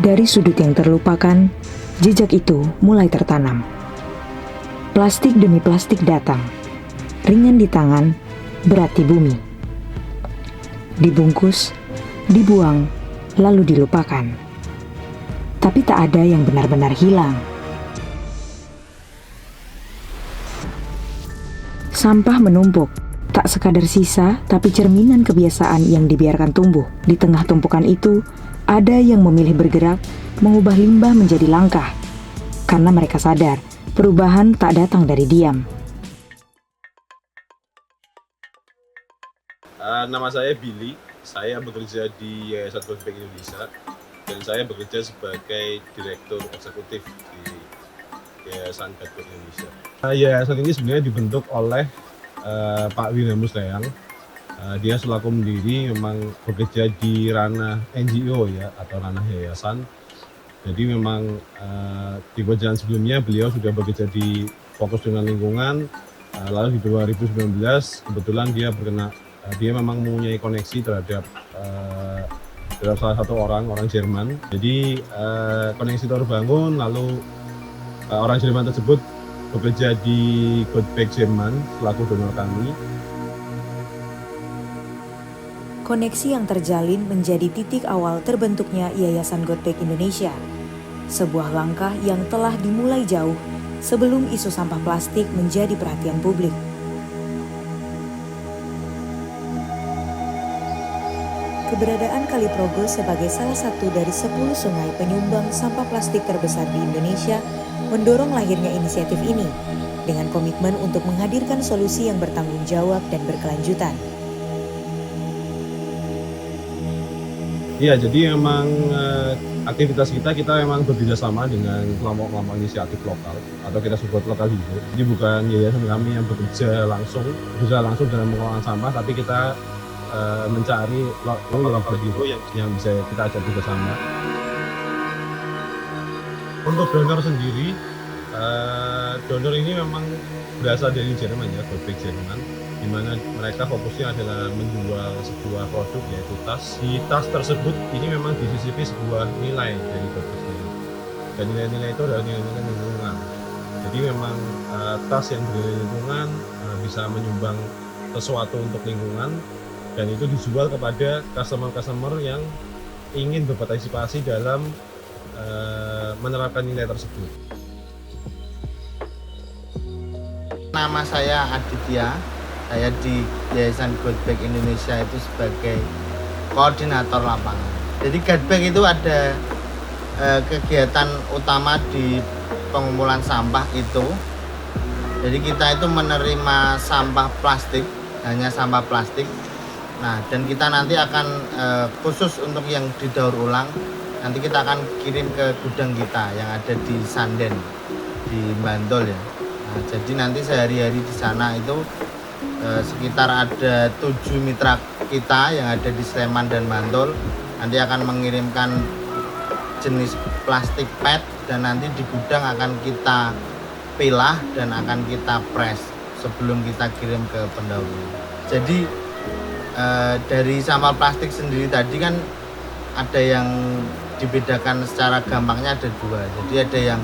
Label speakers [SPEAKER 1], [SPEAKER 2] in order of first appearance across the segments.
[SPEAKER 1] Dari sudut yang terlupakan, jejak itu mulai tertanam. Plastik demi plastik datang, ringan di tangan, berat di bumi. Dibungkus, dibuang, lalu dilupakan. Tapi tak ada yang benar-benar hilang. Sampah menumpuk, tak sekadar sisa, tapi cerminan kebiasaan yang dibiarkan tumbuh. Di tengah tumpukan itu, ada yang memilih bergerak, mengubah limbah menjadi langkah. Karena mereka sadar, perubahan tak datang dari diam.
[SPEAKER 2] Nama saya Billy, saya bekerja di Yayasan Good Bike Indonesia dan saya bekerja sebagai Direktur Eksekutif di Yayasan Good Bike Indonesia. Yayasan ini sebenarnya dibentuk oleh Pak Wilhelmus Leang. Dia selaku pendiri memang bekerja di ranah NGO ya atau ranah yayasan. Jadi memang di perjalanan sebelumnya beliau sudah bekerja di fokus dengan lingkungan. Lalu di 2019 kebetulan dia memang mempunyai koneksi terhadap salah satu orang Jerman. Jadi koneksi itu terbangun, lalu orang Jerman tersebut bekerja di Good Bike Jerman selaku donor kami.
[SPEAKER 1] Koneksi yang terjalin menjadi titik awal terbentuknya Yayasan Good Bike Indonesia. Sebuah langkah yang telah dimulai jauh sebelum isu sampah plastik menjadi perhatian publik. Keberadaan Kali Progo sebagai salah satu dari 10 sungai penyumbang sampah plastik terbesar di Indonesia mendorong lahirnya inisiatif ini dengan komitmen untuk menghadirkan solusi yang bertanggung jawab dan berkelanjutan.
[SPEAKER 2] Iya, jadi memang aktivitas kita memang bekerjasama dengan kelompok-kelompok inisiatif lokal atau kita sebut lokal hero. Jadi bukan yayasan kami yang bekerja langsung dalam pengelolaan sampah, tapi kita mencari lokal hero yang bisa kita ajak bersama. Untuk donor sendiri, donor ini memang berasal dari Jerman ya, Good Bike Jerman, di mana mereka fokusnya adalah menjual sebuah produk yaitu tas. Di tas tersebut ini memang disisipi sebuah nilai dari Good Bike sendiri. Dan nilai-nilai itu adalah nilai-nilai lingkungan. Jadi memang tas yang bernilai lingkungan bisa menyumbang sesuatu untuk lingkungan dan itu dijual kepada customer-customer yang ingin berpartisipasi dalam menerapkan nilai tersebut.
[SPEAKER 3] Nama saya Aditya, saya di Yayasan Good Bike Indonesia itu sebagai koordinator lapangan. Jadi Good Bike itu ada kegiatan utama di pengumpulan sampah itu. Jadi kita itu menerima sampah plastik, hanya sampah plastik. Nah, dan kita nanti akan khusus untuk yang didaur ulang, nanti kita akan kirim ke gudang kita yang ada di Sanden, di Bantul ya. Nah, jadi nanti sehari-hari di sana itu sekitar ada 7 mitra kita yang ada di Sleman dan Bantul nanti akan mengirimkan jenis plastik PET dan nanti di gudang akan kita pilah dan akan kita press sebelum kita kirim ke pendaur. Jadi dari sampah plastik sendiri tadi kan ada yang dibedakan secara gampangnya ada dua. Jadi ada yang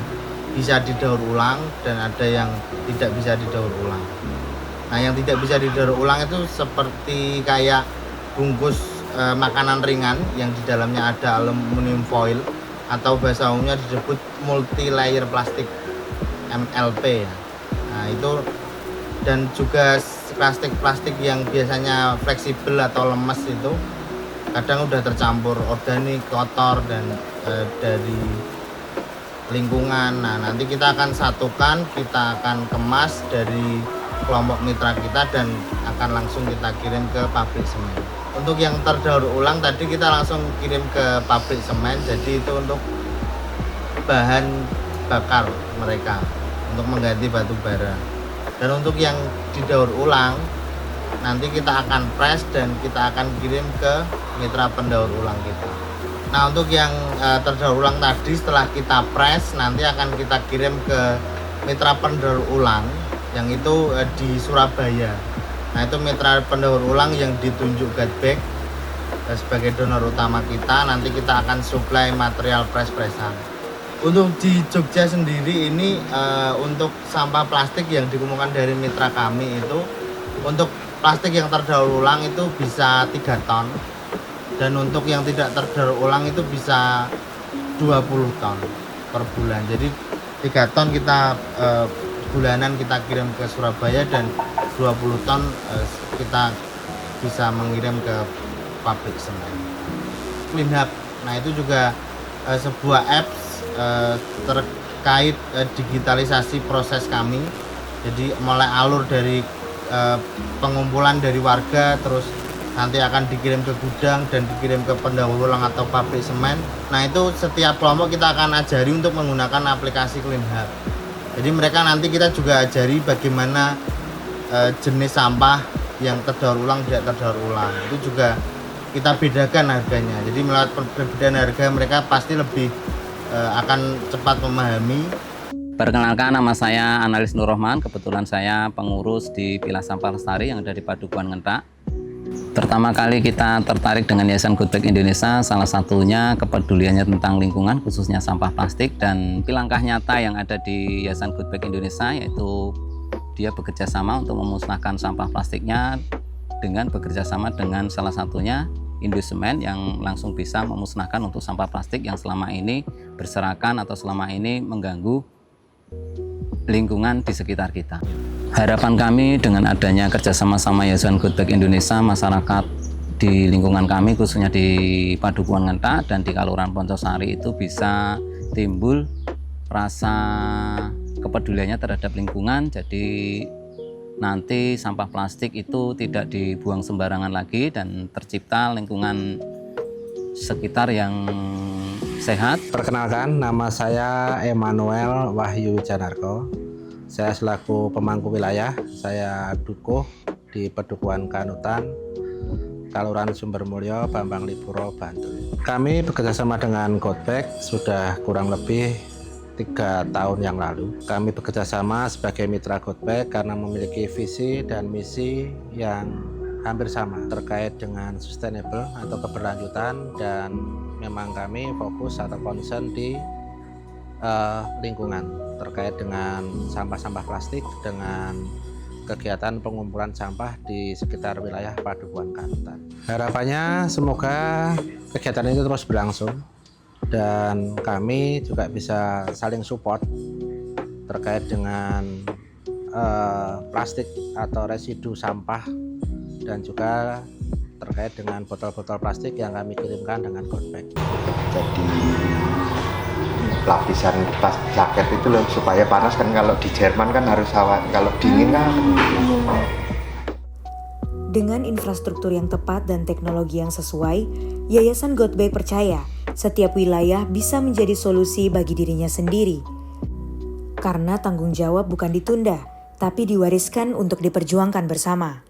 [SPEAKER 3] bisa didaur ulang dan ada yang tidak bisa didaur ulang. Nah, yang tidak bisa didaur ulang itu seperti kayak bungkus makanan ringan yang di dalamnya ada aluminium foil atau bahasa umumnya disebut multi layer plastik MLP ya. Nah, itu dan juga plastik yang biasanya fleksibel atau lemes itu kadang udah tercampur organik, kotor dan dari lingkungan. Nah, nanti kita akan satukan, kita akan kemas dari kelompok mitra kita dan akan langsung kita kirim ke pabrik semen. Untuk yang terdaur ulang tadi kita langsung kirim ke pabrik semen, jadi itu untuk bahan bakar mereka untuk mengganti batu bara. Dan untuk yang didaur ulang nanti kita akan press dan kita akan kirim ke mitra pendaur ulang kita. Nah, untuk yang terdaur ulang tadi setelah kita press nanti akan kita kirim ke mitra pendaur ulang yang itu di Surabaya. Nah, itu mitra pendaur ulang yang ditunjuk Good Bike sebagai donor utama kita. Nanti kita akan supply material press-pressan. Untuk di Jogja sendiri ini untuk sampah plastik yang dikumpulkan dari mitra kami itu, untuk plastik yang terdaur ulang itu bisa 3 ton, dan untuk yang tidak terdaur ulang itu bisa 20 ton per bulan. Jadi 3 ton kita bulanan kita kirim ke Surabaya, dan 20 ton kita bisa mengirim ke pabrik semen. Clean Hub, nah itu juga sebuah apps terkait digitalisasi proses kami. Jadi mulai alur dari pengumpulan dari warga, terus nanti akan dikirim ke gudang dan dikirim ke pendaur ulang atau pabrik semen. Nah itu setiap kelompok kita akan ajari untuk menggunakan aplikasi Clean Hub. Jadi mereka nanti kita juga ajari bagaimana jenis sampah yang terdaur ulang, tidak terdaur ulang. Itu juga kita bedakan harganya. Jadi melalui perbedaan harga mereka pasti lebih akan cepat memahami.
[SPEAKER 4] Perkenalkan, nama saya Analis Nur Rahman. Kebetulan saya pengurus di Pilah Sampah Lestari yang ada di Padukuhan Ngentak. Pertama kali kita tertarik dengan Yayasan Good Bag Indonesia, salah satunya kepeduliannya tentang lingkungan, khususnya sampah plastik, dan langkah nyata yang ada di Yayasan Good Bag Indonesia, yaitu dia bekerja sama untuk memusnahkan sampah plastiknya dengan bekerja sama dengan salah satunya Indosemen yang langsung bisa memusnahkan untuk sampah plastik yang selama ini berserakan atau selama ini mengganggu lingkungan di sekitar kita. Harapan kami dengan adanya kerjasama sama Yayasan Good Bag Indonesia, masyarakat di lingkungan kami khususnya di Padukuhan Ngentak dan di Kelurahan Poncosari itu bisa timbul rasa kepeduliannya terhadap lingkungan. Jadi nanti sampah plastik itu tidak dibuang sembarangan lagi dan tercipta lingkungan sekitar yang sehat.
[SPEAKER 5] Perkenalkan, nama saya Emmanuel Wahyu Janarko. Saya selaku pemangku wilayah, saya dukuh di Padukuhan Kanutan, Kelurahan Sumbermulyo, Bambang Lipuro, Bantul. Kami bekerjasama dengan Good Bag sudah kurang lebih 3 tahun yang lalu. Kami bekerjasama sebagai mitra Good Bag karena memiliki visi dan misi yang hampir sama terkait dengan sustainable atau keberlanjutan, dan memang kami fokus atau concern di lingkungan terkait dengan sampah-sampah plastik dengan kegiatan pengumpulan sampah di sekitar wilayah Padukuhan Kanutan. Harapannya semoga kegiatan ini terus berlangsung dan kami juga bisa saling support terkait dengan plastik atau residu sampah, dan juga terkait dengan botol-botol plastik yang kami kirimkan dengan Good Bag.
[SPEAKER 6] Jadi lapisan pas jaket itu loh supaya panas kan, kalau di Jerman kan harus kalau dingin kan.
[SPEAKER 1] Dengan infrastruktur yang tepat dan teknologi yang sesuai, Yayasan Good Bag percaya setiap wilayah bisa menjadi solusi bagi dirinya sendiri. Karena tanggung jawab bukan ditunda, tapi diwariskan untuk diperjuangkan bersama.